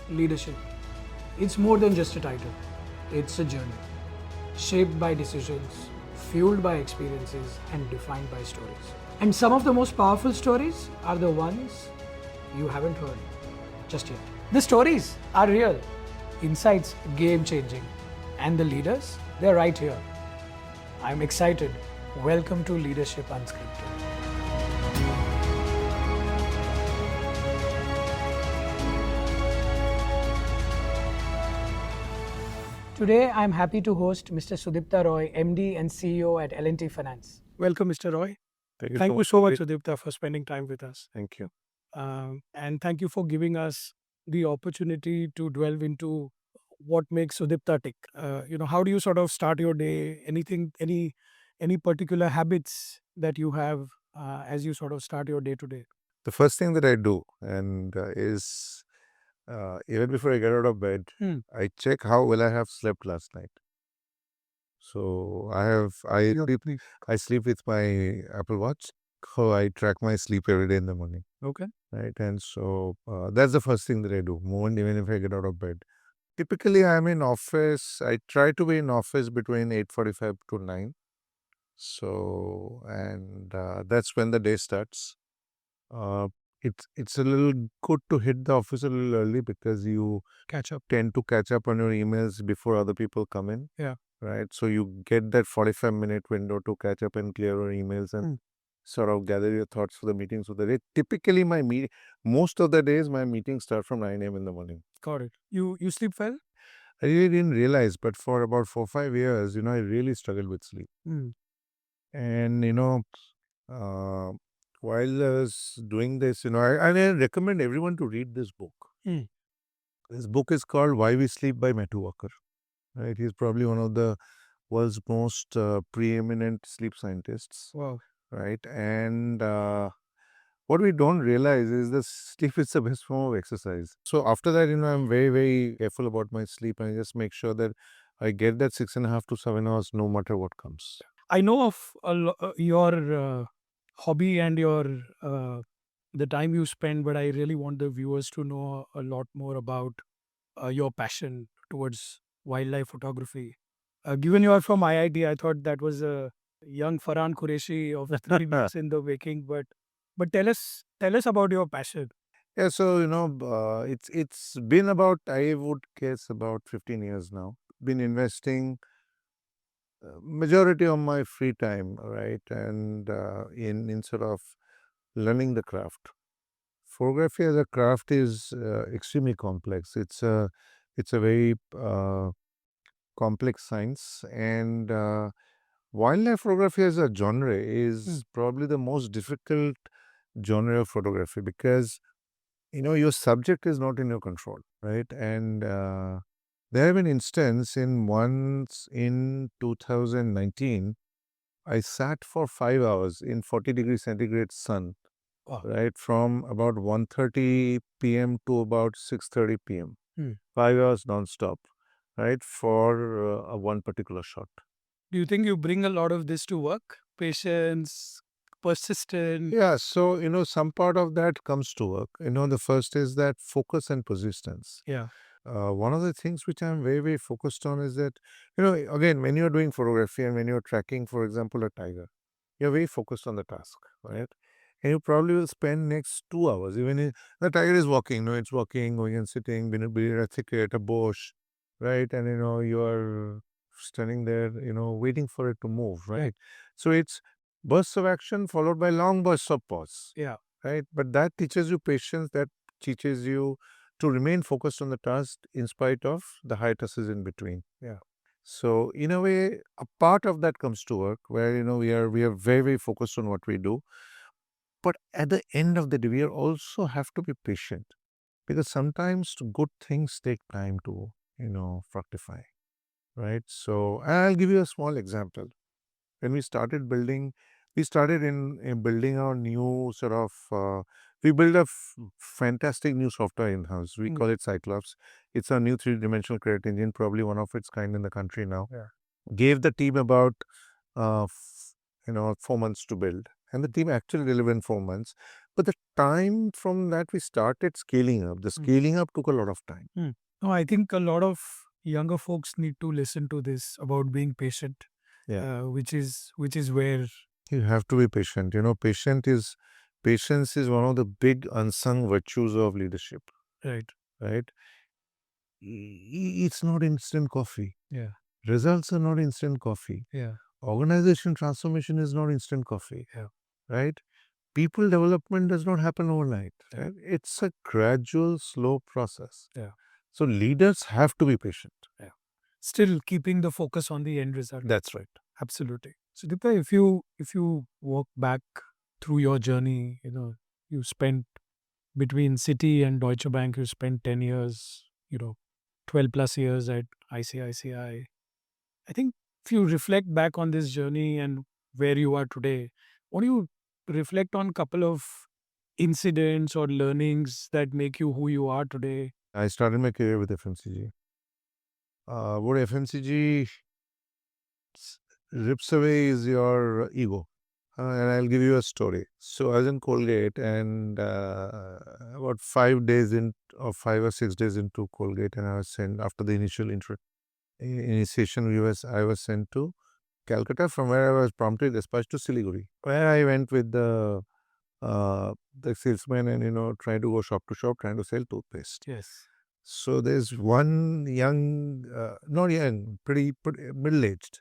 Leadership. It's more than just a title, it's a journey, shaped by decisions, fueled by experiences, and defined by stories. And some of the most powerful stories are the ones you haven't heard just yet. The stories are real, insights game changing, and the leaders, they're right here. I'm excited. Welcome to Leadership Unscripted. Today, I'm happy to host Mr. Sudipta Roy, MD and CEO at L&T Finance. Welcome, Mr. Roy. Thank you so much, Sudipta, for spending time with us. Thank you. And thank you for giving us the opportunity to delve into what makes Sudipta tick. How do you sort of start your day? Any particular habits that you have as you sort of start your day to day? The first thing that I do is even before I get out of bed, I check how well I have slept last night. So I sleep with my Apple Watch. So I track my sleep every day in the morning. Okay. Right, and so that's the first thing that I do. Even if I get out of bed. Typically, I'm in office. I try to be in office between 8:45 to 9. So, and that's when the day starts. It's a little good to hit the office a little early because you tend to catch up on your emails before other people come in. Yeah. Right. So you get that 45-minute window to catch up and clear your emails and sort of gather your thoughts for the meetings of the day. Typically, most of the days, my meetings start from 9 a.m. in the morning. Got it. You sleep well? I really didn't realize, but for about 4-5 years, I really struggled with sleep. And, uh, while I was doing this, I recommend everyone to read this book. This book is called Why We Sleep by Matthew Walker. Right? He's probably one of the world's most preeminent sleep scientists. Wow. Right? And what we don't realize is that sleep is the best form of exercise. So after that, I'm very, very careful about my sleep and I just make sure that I get that 6.5 to 7 hours no matter what comes. I know of your hobby and your the time you spend, but I really want the viewers to know a lot more about your passion towards wildlife photography. Given you are from IIT, I thought that was a young Farhan Qureshi of 3 weeks in the making. But tell us about your passion. Yeah, so it's been about, I would guess, about 15 years now. Been investing majority of my free time, right, and in sort of learning the craft. Photography as a craft is extremely complex. It's a very complex science, and wildlife photography as a genre is probably the most difficult genre of photography because your subject is not in your control, right? And there have been instances once in 2019, I sat for 5 hours in 40 degrees centigrade sun, right, from about 1:30 p.m. to about 6:30 p.m. 5 hours non-stop, right, for one particular shot. Do you think you bring a lot of this to work? Patience, persistence? Yeah, so, some part of that comes to work. The first is that focus and persistence. Yeah. One of the things which I'm very, very focused on is that, again, when you're doing photography and when you're tracking, for example, a tiger, you're very focused on the task, right? And you probably will spend next 2 hours, the tiger is walking, it's walking, going and sitting, being a thicket, a bush, right? And, you're standing there, waiting for it to move, right? So it's bursts of action followed by long bursts of pause. Yeah. Right. But that teaches you patience, that teaches you to remain focused on the task in spite of the hiatuses in between. Yeah. So in a way, a part of that comes to work where, we are very, very focused on what we do. But at the end of the day, we also have to be patient because sometimes good things take time to, fructify. Right. So I'll give you a small example. When we started building in building our new sort of we build a fantastic new software in-house. We call it Cyclops. It's a new 3-dimensional credit engine, probably one of its kind in the country now. Gave the team about uh, 4 months to build, and the team actually delivered in 4 months. But the time from that we started scaling up. The scaling up took a lot of time. No, I think a lot of younger folks need to listen to this about being patient, Yeah. which is where You have to be patient. Patience is one of the big unsung virtues of leadership, right. right? It's not instant coffee. Yeah. Results are not instant coffee. Yeah. Organization transformation is not instant coffee. Yeah. Right? People development does not happen overnight. Yeah. Right? It's a gradual, slow process. Yeah. So leaders have to be patient. Yeah. Still keeping the focus on the end result. That's right. Absolutely. Sudipta, if you walk back through your journey, you spent between Citi and Deutsche Bank, you spent 10 years, 12 plus years at ICICI. I think if you reflect back on this journey and where you are today, what do you reflect on a couple of incidents or learnings that make you who you are today? I started my career with FMCG. What FMCG rips away is your ego. And I'll give you a story. So I was in Colgate, and about 5 days in, or 5 or 6 days into Colgate, and I was sent after the initial initiation. I was sent to Calcutta, from where I was promptly dispatched to Siliguri, where I went with the salesman, and trying to go shop to shop, trying to sell toothpaste. Yes. So there's one young, not young, pretty middle-aged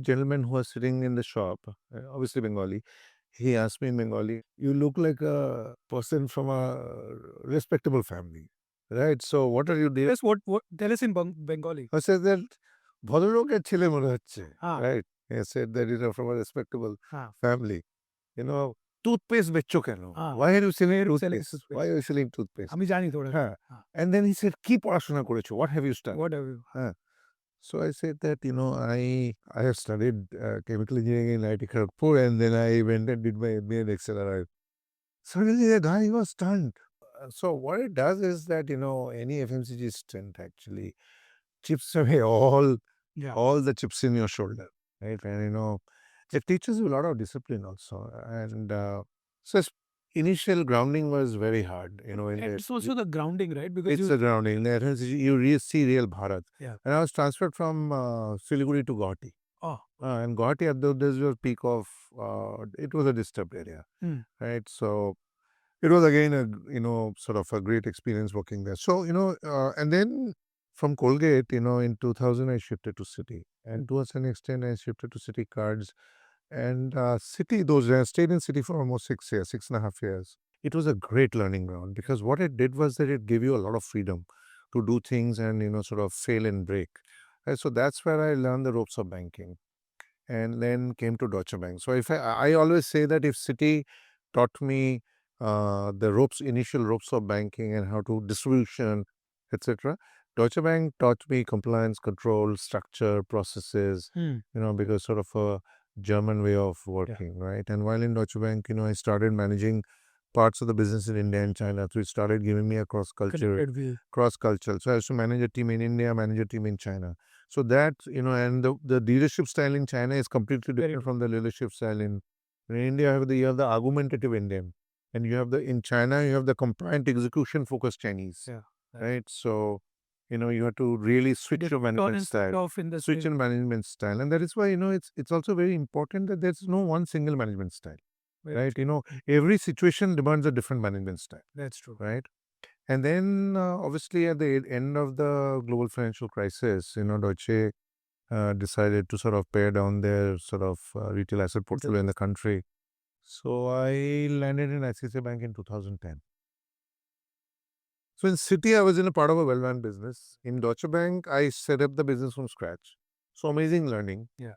gentleman who was sitting in the shop, obviously Bengali. He asked me in Bengali, "You look like a person from a respectable family, right? So what are you doing?" Yes, what tell us in Bengali. I said that ভদ্রলোকের ছেলে মনে হচ্ছে, Ah. right? He said that from a respectable Ah. family. Toothpaste বেচছো কেন? Ah. Why are you selling selling toothpaste? Why are you selling toothpaste? আমি জানি তোরা হ্যাঁ। And then he said, কি পড়াশোনা করেছো? What have you studied? what have you হ্যাঁ। So I said that, I have studied chemical engineering in IIT Kharagpur, and then I went and did my MBA in XLRI. Suddenly the guy was stunned. So what it does is that, any FMCG stint actually chips away all the chips in your shoulder, right? And, it teaches you a lot of discipline also. And so initial grounding was very hard, it's also the grounding, right? Because it's the grounding. In the FMCG, you see real Bharat. Yeah. And I was transferred from Siliguri to Guwahati. Oh. And Guwahati at this was peak of, it was a disturbed area, right? So it was again sort of a great experience working there. So, and then from Colgate, in 2000, I shifted to Citi. And to a certain extent, I shifted to Citi Cards. And Citi, I stayed in Citi for almost 6 years, 6.5 years. It was a great learning ground, because what it did was that it gave you a lot of freedom to do things and, sort of fail and break. And so that's where I learned the ropes of banking, and then came to Deutsche Bank. So I always say that if Citi taught me the initial ropes of banking and how to distribution, etc., Deutsche Bank taught me compliance, control, structure, processes, because sort of a German way of working, right? And while in Deutsche Bank, I started managing parts of the business in India and China. So it started giving me a cross-cultural. So I used to manage a team in India, manage a team in China. So that, and the leadership style in China is completely different from the leadership style in India. You have the argumentative Indian, and in China, you have the compliant execution focused Chinese, right? So, you have to really switch your management style, switch in management style. And that is why, it's also very important that there's no one single management style, right? Every situation demands a different management style. That's true. Right? And then, obviously, at the end of the global financial crisis, Deutsche decided to sort of pare down their sort of retail asset portfolio in the country. So I landed in ICICI Bank in 2010. So in Citi, I was in a part of a well-run business. In Deutsche Bank, I set up the business from scratch. So amazing learning. Yeah.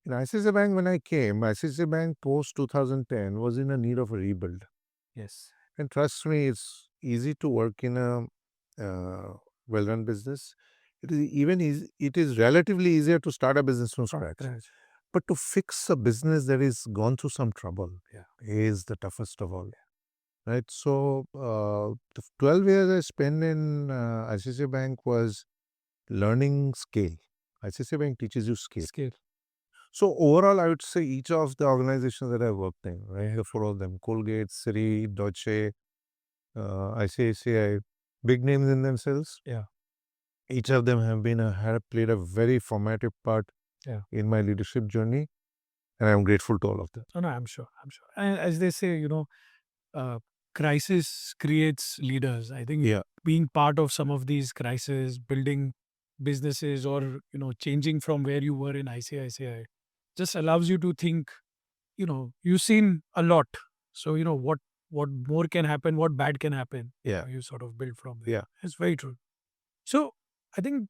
In ICICI Bank, when I came, ICICI Bank post 2010 was in a need of a rebuild. Yes. And trust me, it's easy to work in a well-run business. It is relatively easier to start a business from scratch. But to fix a business that is gone through some trouble is the toughest of all. Right? So, the 12 years I spent in ICICI Bank was learning scale. ICICI Bank teaches you scale. So overall, I would say each of the organizations that I've worked in, right, I have followed them: Colgate, Citi, Deutsche, ICICI, big names in themselves. Yeah. Each of them have played a very formative part Yeah. in my leadership journey, and I'm grateful to all of them. No, no, I'm sure. I'm sure. And as they say, uh, crisis creates leaders. I think Yeah. being part of some of these crises, building businesses, or changing from where you were in ICICI, just allows you to think. You've seen a lot, so what more can happen, what bad can happen. Yeah. You sort of build from there. Yeah. It's very true. So I think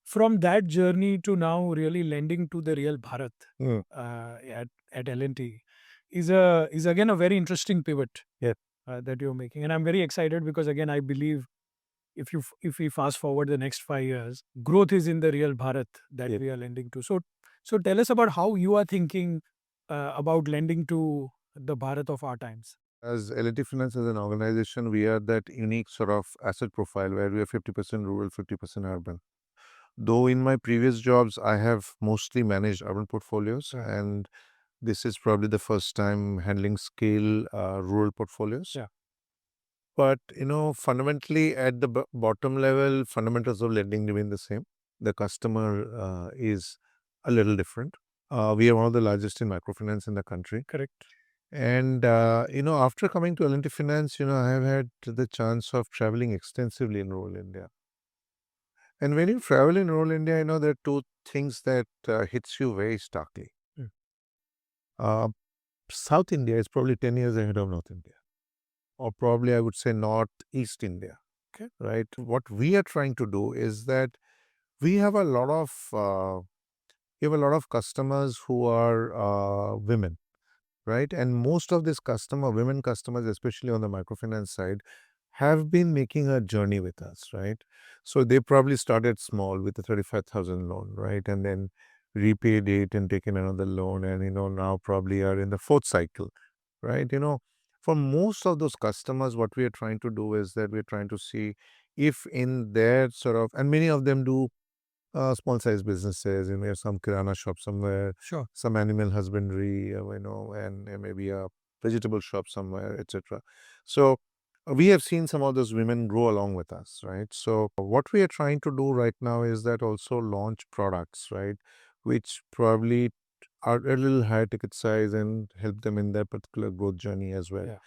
from that journey to now really lending to the real Bharat Mm. at L&T is again a very interesting pivot Yeah. that you're making, and I'm very excited because again I believe if we fast forward the next 5 years, growth is in the real Bharat that Yeah. we are lending to. So tell us about how you are thinking about lending to the Bharat of our times. As L&T Finance as an organization, we are that unique sort of asset profile where we are 50% rural, 50% urban. Though in my previous jobs, I have mostly managed urban portfolios, Right. and this is probably the first time handling scale rural portfolios. Yeah. But fundamentally at the bottom level, fundamentals of lending remain the same. The customer is a little different. We are one of the largest in microfinance in the country. Correct. And, after coming to L&T Finance, I have had the chance of traveling extensively in rural India. And when you travel in rural India, there are two things that hits you very starkly. Mm. Uh, South India is probably 10 years ahead of North India, or probably I would say Northeast India. Okay. Right? What we are trying to do is that we have a lot of customers who are women, right? And most of these women customers, especially on the microfinance side, have been making a journey with us, right? So they probably started small with a 35,000 loan, right? And then repaid it and taken another loan, and now probably are in the fourth cycle, right? For most of those customers, what we are trying to do is that we're trying to see if in their sort of, and many of them do small size businesses, some kirana shop somewhere, Sure. some animal husbandry, and maybe a vegetable shop somewhere, etc. So we have seen some of those women grow along with us, right? So what we are trying to do right now is that also launch products, right, which probably are a little higher ticket size and help them in their particular growth journey as well. Yeah.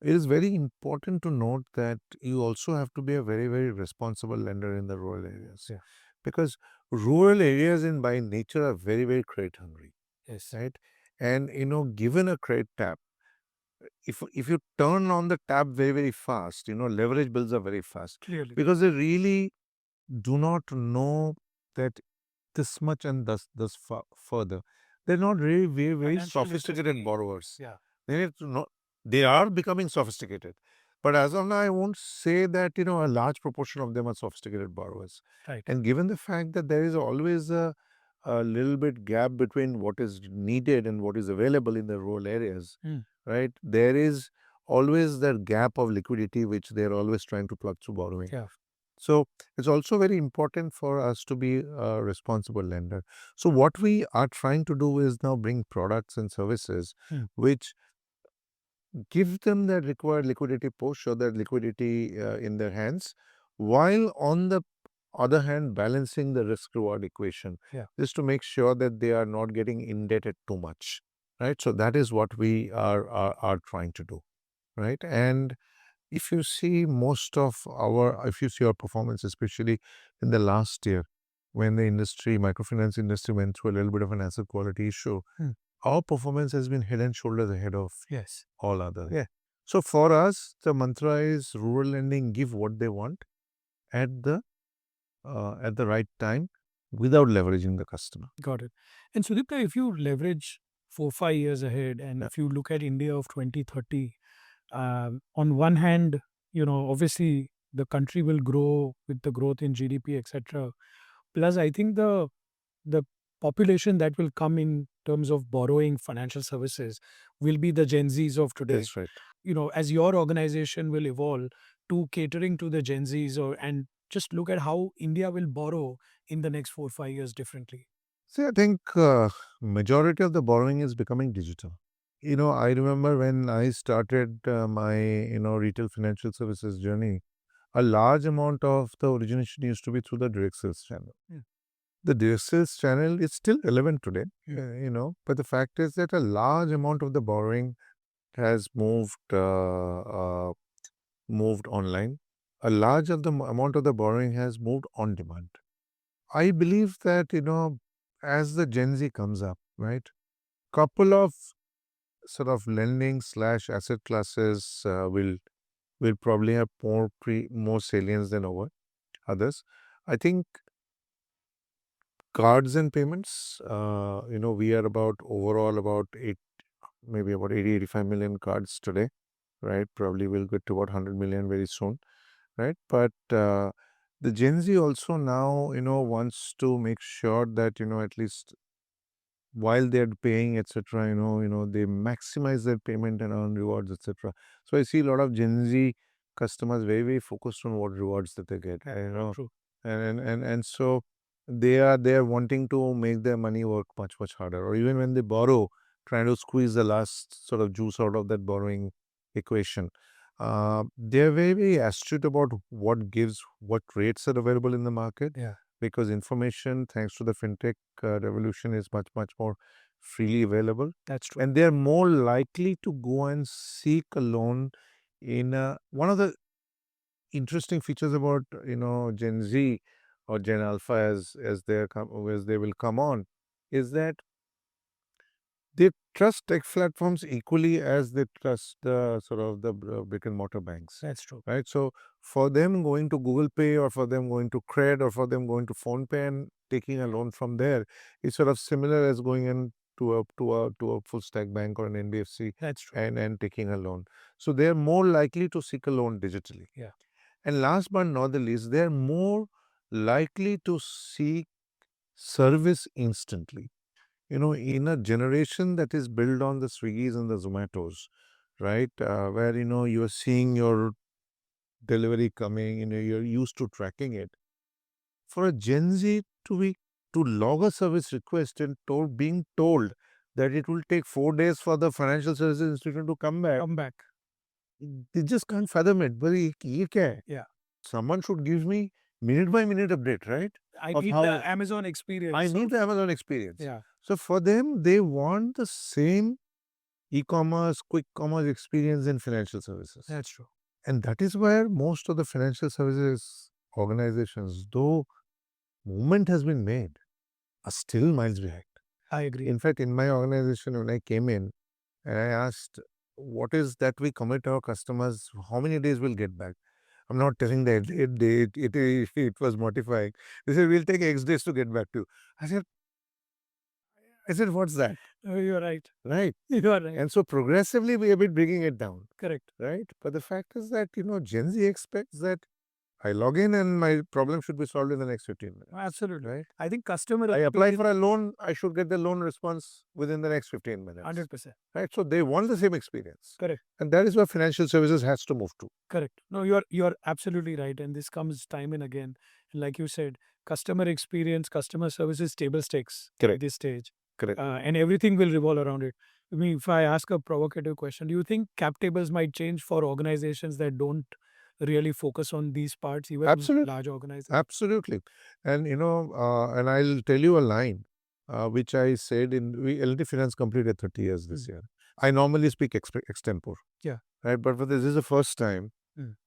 It is very important to note that you also have to be a very, very responsible lender in the rural areas. Yeah. Because rural areas in by nature are very, very credit hungry, Yes. right? And given a credit tap, if you turn on the tap very, very fast, leverage builds up very fast. Clearly. Because they really do not know that this much and thus further. They're not really very, very Financial sophisticated literacy. borrowers. Yeah. They need to know they are becoming sophisticated. But as of now, I won't say that, a large proportion of them are sophisticated borrowers. Right. And given the fact that there is always a little bit gap between what is needed and what is available in the rural areas, Mm. right? There is always that gap of liquidity which they're always trying to plug through borrowing. Yeah. So it's also very important for us to be a responsible lender. So what we are trying to do is now bring products and services which give them that required liquidity push or that liquidity in their hands, while on the other hand balancing the risk reward equation, just to make sure that they are not getting indebted too much, right? So that is what we are trying to do, right? And if you see if you see our performance, especially in the last year, when the microfinance industry went through a little bit of an asset quality issue, our performance has been head and shoulders ahead of all others. Yeah. So for us, the mantra is rural lending, give what they want at the right time without leveraging the customer. Got it. And Sudipta, if you leverage 4-5 years ahead, and if you look at India of 2030, on one hand, obviously the country will grow with the growth in GDP, etc. Plus, I think the population that will come in terms of borrowing financial services will be the Gen Zs of today. That's right. As your organization will evolve to catering to the Gen Zs, and just look at how India will borrow in the next 4-5 years differently. See, I think majority of the borrowing is becoming digital. I remember when I started my retail financial services journey, a large amount of the origination used to be through the direct sales channel. Yeah. The direct sales channel is still relevant today, but the fact is that a large amount of the borrowing has moved online. A large of the amount of the borrowing has moved on demand. I believe that as the Gen Z comes up, right, couple of sort of lending slash asset classes will probably have more salience than over others. I think cards and payments. We are about overall about maybe about 85 million cards today, right? Probably we'll get to about 100 million very soon, right? But the Gen Z also now, wants to make sure that, at least while they're paying, etc., they maximize their payment and earn rewards, etc. So I see a lot of Gen Z customers very, very focused on what rewards that they get. True. And so they are wanting to make their money work much, much harder. Or even when they borrow, trying to squeeze the last sort of juice out of that borrowing equation. They're very, very astute about what rates are available in the market. Yeah. Because information, thanks to the fintech revolution, is much, much more freely available. That's true. And they're more likely to go and seek a loan one of the interesting features about Gen Z or Gen Alpha as they will come on is that they trust tech platforms equally as they trust the sort of the brick and mortar banks. That's true. Right. So for them going to Google Pay or for them going to Cred or for them going to Phone Pay and taking a loan from there is sort of similar as going in to a full stack bank or an NBFC. That's true. And taking a loan. So they're more likely to seek a loan digitally. Yeah. And last but not the least, they're more likely to seek service instantly. In a generation that is built on the Swiggies and the Zomatos, right, where you are seeing your delivery coming, you're used to tracking it. For a Gen Z to log a service request and being told that it will take 4 days for the financial services institution to come back, they just can't fathom it. But ye kya hai? Yeah. Someone should give me minute by minute update, right? I Of need how the Amazon experience. I need the Amazon experience. Yeah. So for them, they want the same e-commerce, quick commerce experience in financial services. That's true. And that is where most of the financial services organizations, though movement has been made, are still miles behind. I agree. In fact, in my organization, when I came in and I asked, what is that we commit our customers, how many days we'll get back? I'm not telling the exact date. It was mortifying. They said, we'll take X days to get back to you. I said, what's that? You're right. Right. You are right. And so progressively we have been bringing it down. Correct. Right. But the fact is that, Gen Z expects that I log in and my problem should be solved in the next 15 minutes. Absolutely. Right. I think customer I apply for a loan, I should get the loan response within the next 15 minutes. 100%. Right. So they want the same experience. Correct. And that is where financial services has to move to. Correct. No, you're absolutely right. And this comes time and again. And like you said, customer experience, customer service is table stakes at Correct. this stage. Correct. And everything will revolve around it. I mean, if I ask a provocative question, do you think cap tables might change for organizations that don't really focus on these parts, even Absolutely. large organizations? Absolutely. And, and I'll tell you a line which I said L&T Finance completed 30 years this year. I normally speak extempore. Yeah. Right. But for this is the first time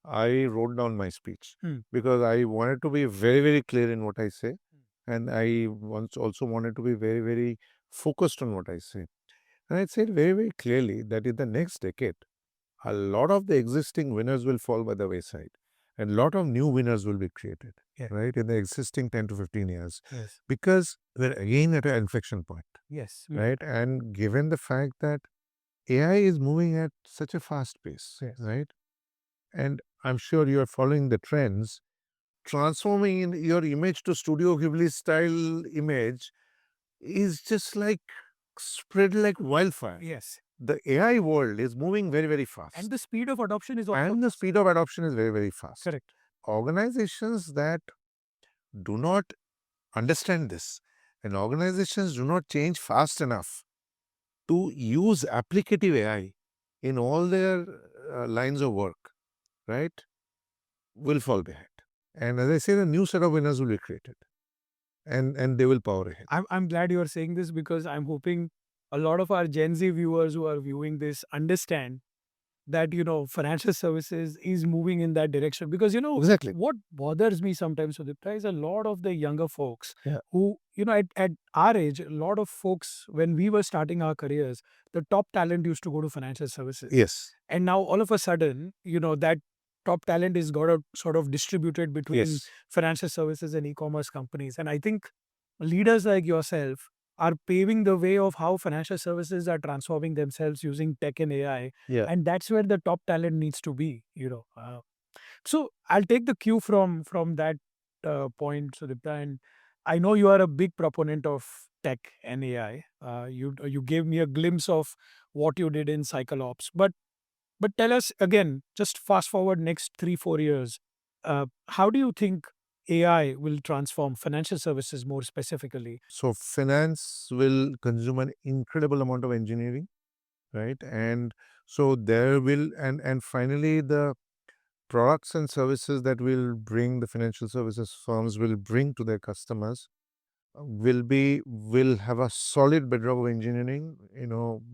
I wrote down my speech because I wanted to be very, very clear in what I say. And I once also wanted to be very, very focused on what I say. And I said very, very clearly that in the next decade, a lot of the existing winners will fall by the wayside and a lot of new winners will be created, right, in the existing 10 to 15 years. Yes. Because we're again at an inflection point. Yes. Right. And given the fact that AI is moving at such a fast pace, right? And I'm sure you're following the trends. Transforming in your image to Studio Ghibli style image is just like spread like wildfire. Yes. The AI world is moving very, very fast. And the speed of adoption is also And the speed of adoption is very, very fast. correct. Organizations that do not understand this And organizations do not change fast enough to use applicative AI in all their lines of work, right, will fall behind. And as I say, a new set of winners will be created, and they will power ahead. I'm glad you're saying this because I'm hoping a lot of our Gen Z viewers who are viewing this understand that financial services is moving in that direction, because Exactly. what bothers me sometimes, Sudipta, is a lot of the younger folks Yeah. who at our age, a lot of folks, when we were starting our careers, the top talent used to go to financial services. Yes. And now all of a sudden, that top talent is got sort of distributed between Yes. financial services and e-commerce companies. And I think leaders like yourself are paving the way of how financial services are transforming themselves using tech and AI. Yeah. And that's where the top talent needs to be. So I'll take the cue from that point, Sudipta. And I know you are a big proponent of tech and AI. You gave me a glimpse of what you did in Cyclops, but tell us again, just fast forward next 3-4 years, how do you think AI will transform financial services more specifically? So finance will consume an incredible amount of engineering, right? And so there will, and finally the products and services that the financial services firms will bring to their customers will have a solid bedrock of engineering,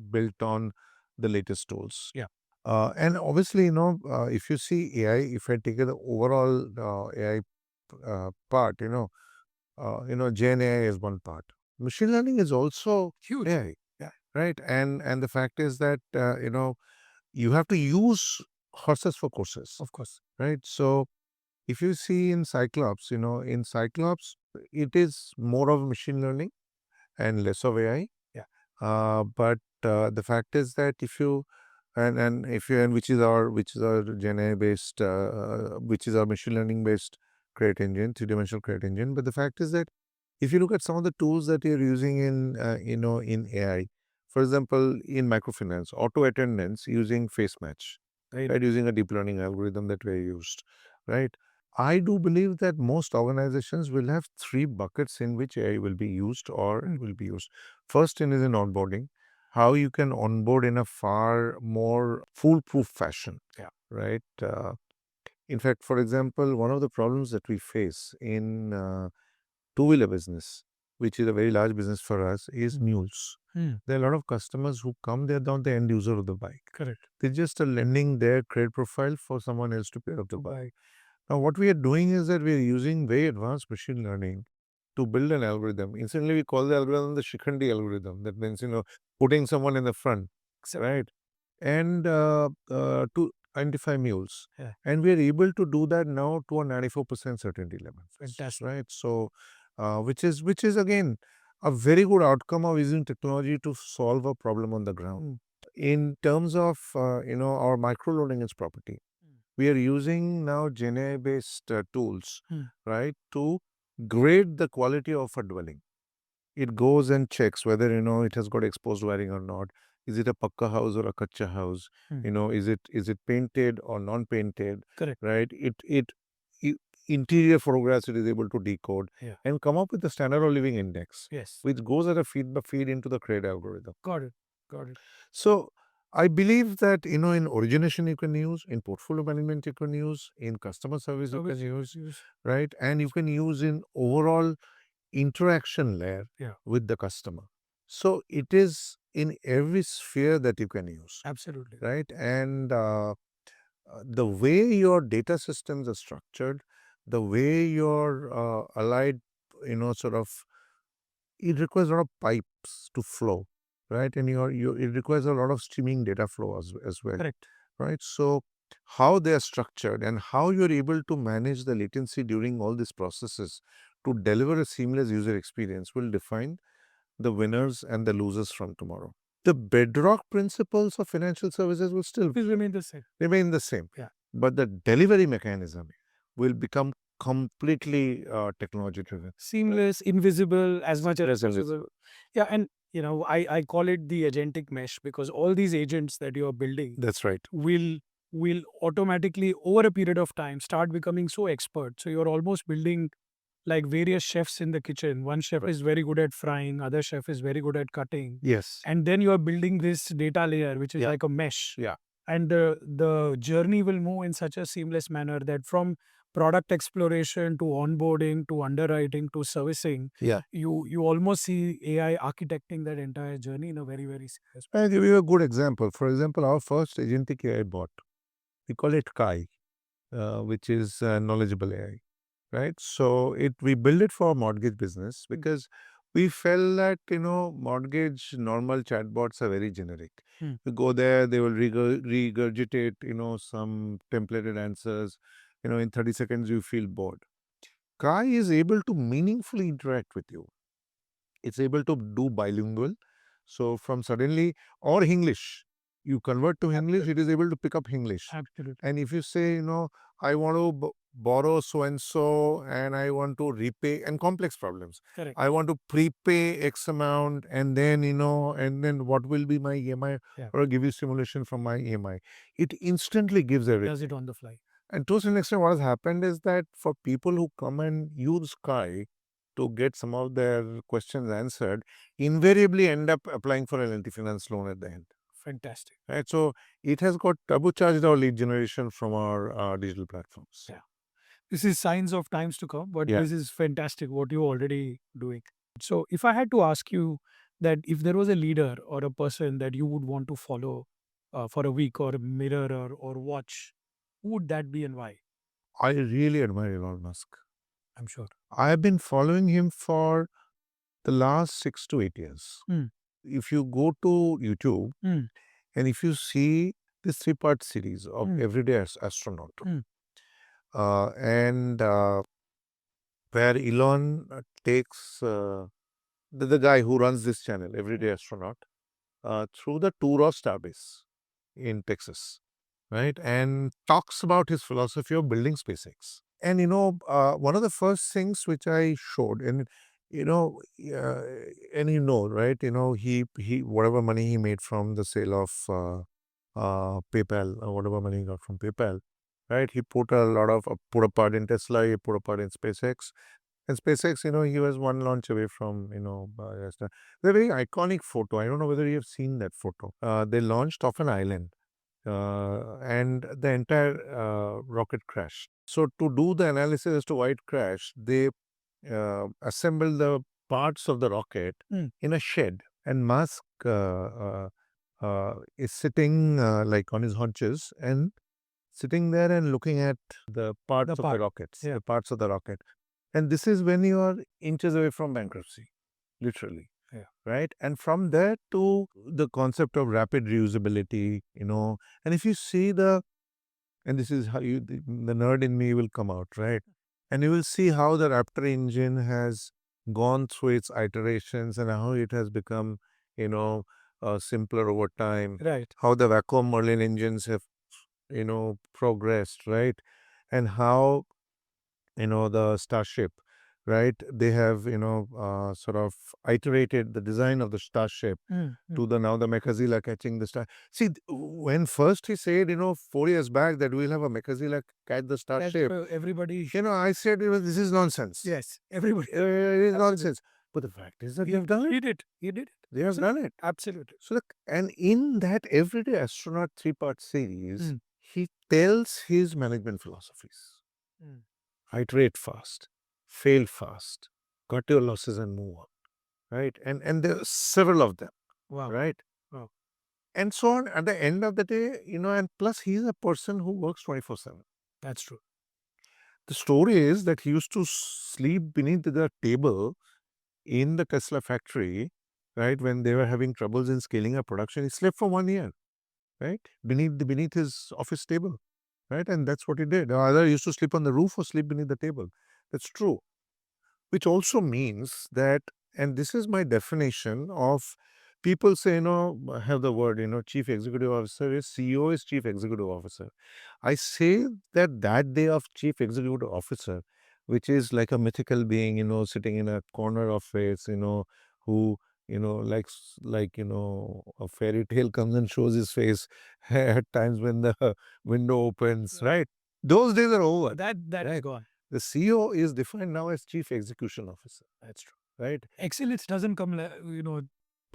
built on the latest tools. Yeah. And obviously, if you see AI, if I take the overall AI part, Gen AI is one part. Machine learning is also Huge. AI, yeah, right? And the fact is that you have to use horses for courses, Of course. right? So if you see in Cyclops, in Cyclops, it is more of machine learning and less of AI. Yeah. But the fact is that if you and if you and which is our Gen AI based, which is our machine learning based credit engine, three-dimensional credit engine. But the fact is that if you look at some of the tools that you're using in in AI, for example, in microfinance, auto attendance using face match, right, using a deep learning algorithm that we used, right. I do believe that most organizations will have three buckets in which AI will be used or will be used. First in is in onboarding, how you can onboard in a far more foolproof fashion. Yeah. Right. In fact, for example, one of the problems that we face in two-wheeler business, which is a very large business for us, is mules. There are a lot of customers who come, they're not the end user of the bike. Correct. They're just lending their credit profile for someone else to pick up the bike. Now, what we are doing is that we are using very advanced machine learning to build an algorithm. Incidentally, we call the algorithm the Shikhandi algorithm. That means, putting someone in the front, right? And to identify mules. Yeah. And we are able to do that now to a 94% certainty level. Fantastic. Right? So, which is again a very good outcome of using technology to solve a problem on the ground. In terms of, our micro loading its property, we are using now Gen AI based tools, right, to grade the quality of a dwelling. It goes and checks whether it has got exposed wiring or not. Is it a pakka house or a kacha house? Is it painted or non-painted? Correct. Right. It interior photographs it is able to decode. Yeah. And come up with the standard of living index. Yes. Which goes as a feed into the credit algorithm. Got it. Got it. So I believe that in origination you can use, in portfolio management you can use, in customer service you can use, right, and you can use in overall interaction layer with the customer. So it is in every sphere that you can use. Absolutely. Right. And the way your data systems are structured, the way your allied, sort of, it requires a lot of pipes to flow, right? And it requires a lot of streaming data flow as well. Correct. Right. So how they are structured and how you're able to manage the latency during all these processes to deliver a seamless user experience will define the winners and the losers from tomorrow. The bedrock principles of financial services will still remain the same. Yeah. But the delivery mechanism will become completely technology driven. Seamless, invisible, as much as possible. Yeah, and I call it the agentic mesh, because all these agents that you are building That's right. will automatically over a period of time start becoming so expert. So you're almost building like various chefs in the kitchen. One chef is very good at frying, other chef is very good at cutting. Yes. And then you are building this data layer, which is Yeah. like a mesh. Yeah. And the journey will move in such a seamless manner that from product exploration to onboarding to underwriting to servicing, Yeah. you almost see AI architecting that entire journey in a very, very serious way. I'll give you a good example. For example, our first agentic AI bot, we call it Kai, which is knowledgeable AI, right? So we build it for mortgage business because we felt that, mortgage normal chatbots are very generic. Hmm. You go there, they will regurgitate, some templated answers. In 30 seconds, you feel bored. Kai is able to meaningfully interact with you. It's able to do bilingual. So from suddenly, or English, you convert to English, it is able to pick up English. Absolutely. And if you say, I want to borrow so and so, and I want to repay, and complex problems. Correct. I want to prepay X amount, and then, and then what will be my EMI, Yeah. or give you simulation from my EMI. It instantly gives everything. Does it on the fly. And to some extent, what has happened is that for people who come and use Sky to get some of their questions answered, invariably end up applying for an L&T Finance loan at the end. Fantastic. Right? So it has got turbocharged our lead generation from our digital platforms. Yeah. This is signs of times to come, but Yeah. this is fantastic what you're already doing. So if I had to ask you that if there was a leader or a person that you would want to follow for a week or mirror or watch, who would that be and why? I really admire Elon Musk. I'm sure. I have been following him for the last 6 to 8 years. Mm. If you go to YouTube Mm. and if you see this 3-part series of Everyday Astronaut, and where Elon takes the guy who runs this channel, Everyday Astronaut, through the tour of Starbase in Texas, right? And talks about his philosophy of building SpaceX. And, one of the first things which I showed, and, right, he whatever money he made from the sale of PayPal, or whatever money he got from PayPal, right? He put put a part in Tesla, he put a part in SpaceX. And SpaceX, he was one launch away from, it's a very iconic photo. I don't know whether you have seen that photo. They launched off an island, and the entire rocket crashed. So to do the analysis as to why it crashed, they assembled the parts of the rocket in a shed. And Musk is sitting like on his haunches and sitting there and looking at the parts of the rockets, the parts of the rocket. And this is when you are inches away from bankruptcy, literally. Yeah. Right. And from there to the concept of rapid reusability, and if you see and this is how the nerd in me will come out, right? And you will see how the Raptor engine has gone through its iterations and how it has become, simpler over time. Right. How the vacuum Merlin engines have, progressed, right? And how, the Starship, right? They have, sort of iterated the design of the Starship to now the Mechazilla catching the star. See, when first he said, 4 years back that we'll have a Mechazilla catch the Starship, everybody. I said, this is nonsense. Yes, everybody. It is nonsense. But the fact is that they've done it. He did it. They have done it. Absolutely. So, and in that Everyday Astronaut 3-part series, he tells his management philosophies. Iterate fast, fail fast, cut your losses and move on, right? And there are several of them, right? Wow. And so on. At the end of the day, and plus he's a person who works 24/7. That's true. The story is that he used to sleep beneath the table in the Tesla factory, right? When they were having troubles in scaling up production, he slept for 1 year, right? Beneath his office table. Right, and that's what he did. Either he used to sleep on the roof or sleep beneath the table. That's true. Which also means that, and this is my definition of, people say, have the word, chief executive officer is CEO is chief executive officer. I say that day of chief executive officer, which is like a mythical being, sitting in a corner of it, who, like, a fairy tale comes and shows his face at times when the window opens, right? Those days are over. That is gone. The CEO is defined now as Chief Execution Officer. That's true. Right? Excellence doesn't come,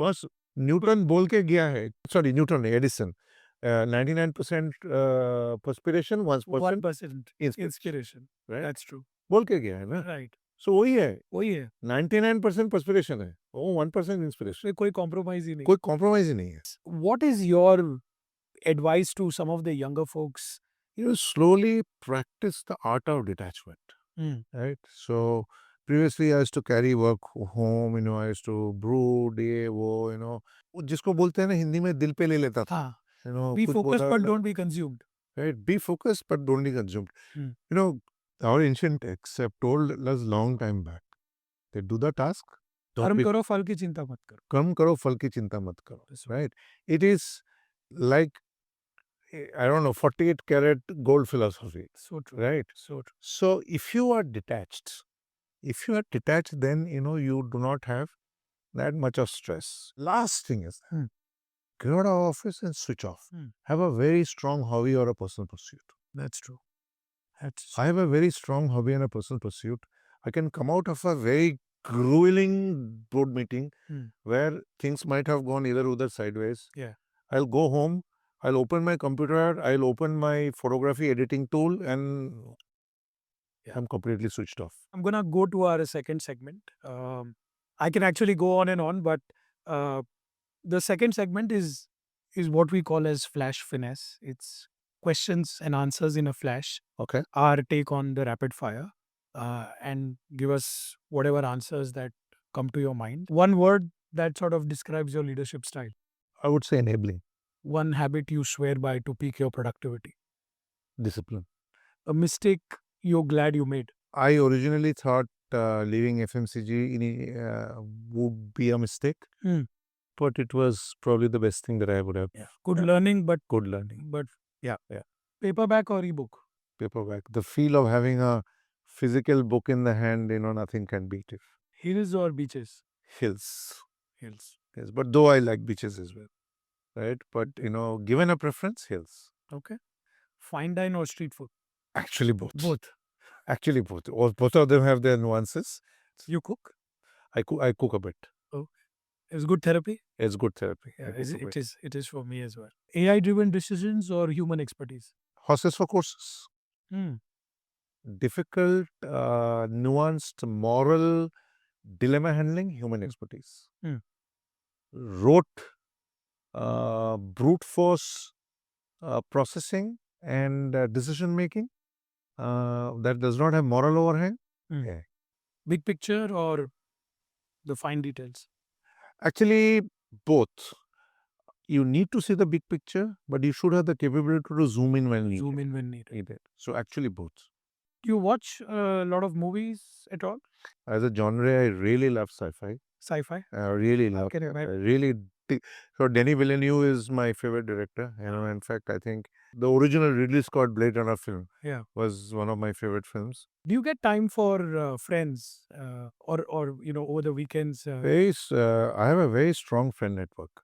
बस Newton बोल के गया है, sorry Newton नहीं, Edison, 99% perspiration, 1% 1% inspiration. right? That's true. बोल के गया है ना, Right. सो वही है, वही है, 99% perspiration है, वो 1% inspiration, इसमें कोई compromise ही नहीं. कोई compromise ही नहीं है. What is your advice to some of the younger folks? You slowly practice the art of detachment, right? So previously I used to carry work home, I used to brood, ये वो, वो जिसको बोलते हैं ना हिंदी में दिल पे ले लेता था, हाँ, be कुछ focused बोला, but don't be consumed. right? Be focused but don't be consumed. Hmm. Our ancient texts have told us long time back that do the task, don't कर्म be, करो फल की चिंता मत करो. कर्म करो फल की चिंता मत करो, That's right. right? It is like, I don't know, 48 karat gold philosophy, So true. right? So true. So if you are detached, then you do not have that much of stress. Last thing is, get out of office and switch off. Have a very strong hobby or a personal pursuit. That's true. I have a very strong hobby and a personal pursuit. I can come out of a very grueling board meeting where things might have gone either or sideways. Yeah. I'll go home, I'll open my computer, I'll open my photography editing tool, and I'm completely switched off. I'm gonna go to our second segment. I can actually go on and on, but the second segment is what we call as flash finesse. It's questions and answers in a flash. Okay. Our take on the rapid fire, and give us whatever answers that come to your mind. One word that sort of describes your leadership style. I would say enabling. One habit you swear by to peak your productivity. Discipline. A mistake you're glad you made. I originally thought leaving FMCG would be a mistake, but it was probably the best thing that I would have. Yeah. Good learning, but Good learning. But Yeah. paperback or ebook? Paperback. The feel of having a physical book in the hand, nothing can beat it. Hills or beaches? Hills. Hills. Yes, but though I like beaches as well, right? But given a preference, hills. Okay. Fine dine or street food? Actually, both. Both. Actually, both. Both of them have their nuances. You cook? I cook a bit. Oh, it's good therapy. It's good therapy. Yeah, it is for me as well. AI driven decisions or human expertise? Horses for courses. Difficult, nuanced, moral dilemma handling, human expertise. Rote, brute force processing and decision making that does not have moral overhang. Yeah. Big picture or the fine details? Actually, both. You need to see the big picture, but you should have the capability to zoom in when needed. So actually, both. Do you watch a lot of movies at all? As a genre, I really love sci-fi. Sci-fi? I really love. Can you I imagine? really. So Denis Villeneuve is my favorite director. In fact, I think the original Ridley Scott Blade Runner film was one of my favorite films. Do you get time for friends or over the weekends? I have a very strong friend network,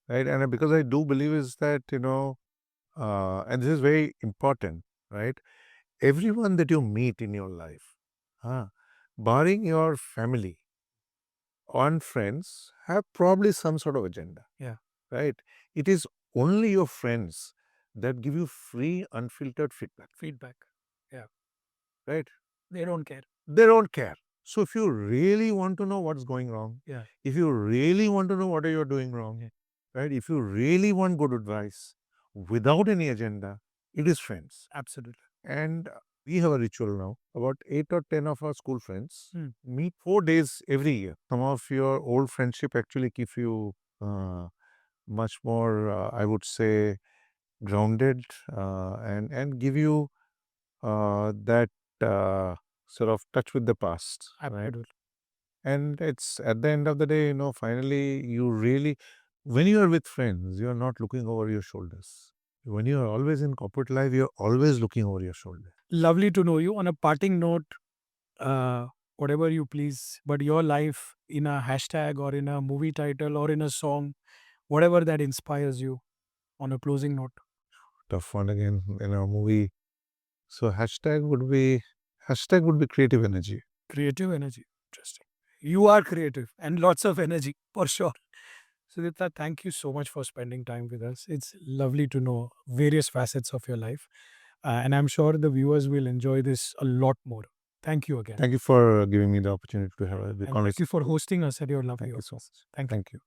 right? And because I do believe is that and this is very important, right? Everyone that you meet in your life, barring your family and friends, have probably some sort of agenda. Yeah. Right? It is only your friends that give you free, unfiltered feedback. Yeah. Right? They don't care. They don't care. So if you really want to know what's going wrong, Yeah. if you really want to know what you're doing wrong, right? If you really want good advice without any agenda, it is friends. Absolutely. And we have a ritual now. About 8 or 10 of our school friends meet 4 days every year. Some of your old friendship actually keep you much more, I would say, grounded and give you that sort of touch with the past. Absolutely. Right? And it's at the end of the day, finally, you really, when you are with friends, you are not looking over your shoulders. When you are always in corporate life, you're always looking over your shoulder. Lovely to know you. On a parting note, whatever you please, but your life in a hashtag or in a movie title or in a song, whatever that inspires you, on a closing note. Tough one again in our movie. So hashtag would be Hashtag would be creative energy. Creative energy. Interesting. You are creative and lots of energy for sure. Sudipta, thank you so much for spending time with us. It's lovely to know various facets of your life. And I'm sure the viewers will enjoy this a lot more. Thank you again. Thank you for giving me the opportunity to have the And thank conversation. you for hosting us at your lovely Thank you so office. much. Thank you. Thank you.